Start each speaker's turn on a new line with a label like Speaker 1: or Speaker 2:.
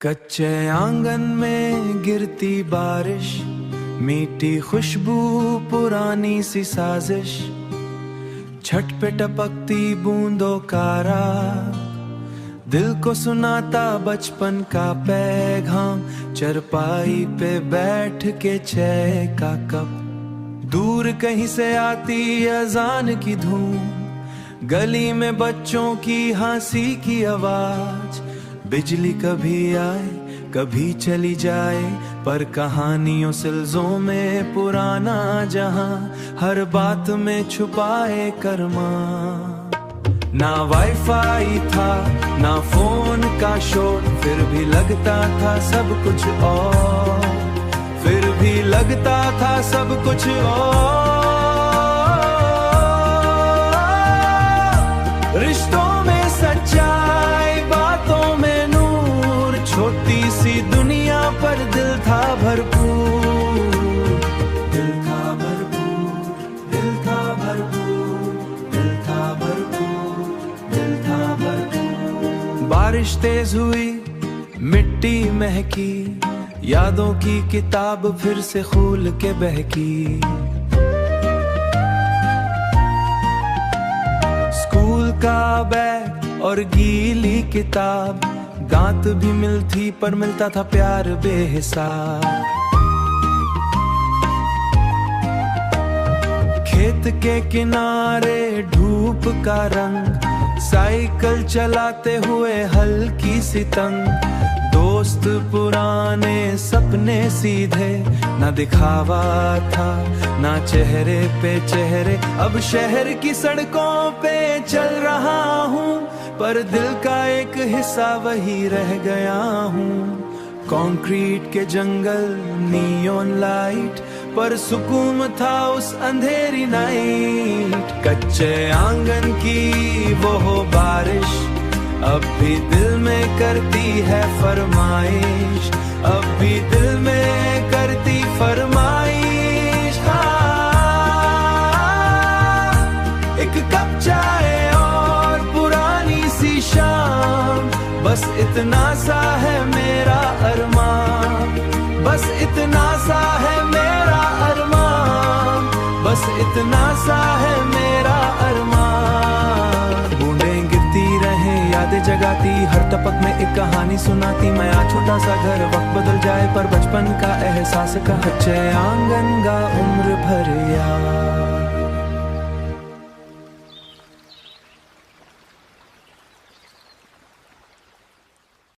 Speaker 1: कच्चे आंगन में गिरती बारिश, मीठी खुशबू पुरानी सी साजिश, छत पे टपकती बूंदों का राग, दिल को सुनाता बचपन का पैगाम, चरपाई पे बैठ के चाय का कप, दूर कहीं से आती अजान की धूम, गली में बच्चों की हंसी की आवाज, बिजली कभी आए कभी चली जाए, पर कहानियों सिलजों में पुराना जहां, हर बात में छुपाए करमा। ना वाईफाई था ना फोन का शोर, फिर भी लगता था सब कुछ और, फिर भी लगता था सब कुछ और। रिश्तों में सच्चाई, बातों में नूर, छोटी सी दुनिया पर दिल था भरपूर, दिल था भरपूर, दिल था भरपूर, दिल था भरपूर, दिल था भरपूर। बारिश तेज हुई, मिट्टी महकी, यादों की किताब फिर से खोल के बहकी, स्कूल का बैग और गीली किताब, दांत भी मिलती पर मिलता था प्यार बेहिसाब। खेत के किनारे धूप का रंग, साइकिल चलाते हुए हल्की सी तंग, दोस्त पुराने सपने सीधे, ना दिखावा था ना चेहरे पे चेहरे, अब शहर की सड़कों पे चल रहा हूँ, पर दिल का एक हिस्सा वही रह गया हूँ। कंक्रीट के जंगल, नियॉन लाइट, पर सुकून था उस अंधेरी नाइट। कच्चे आंगन की वो हो बारिश, अब भी दिल में करती है फरमाइश, अब भी दिल में करती फरमाइश। एक कप चाय और पुरानी सी शाम, बस इतना सा है मेरा अरमान, बस इतना सा है मेरा अरमान, बस इतना सा है मेरा अरमान। बूंदें गिरती रहे, यादें जगाती, हर टपक में एक कहानी सुनाती, मैं आज छोटा सा घर, वक्त बदल जाए पर बचपन का एहसास का, कच्चे आंगन का उम्र भर याद।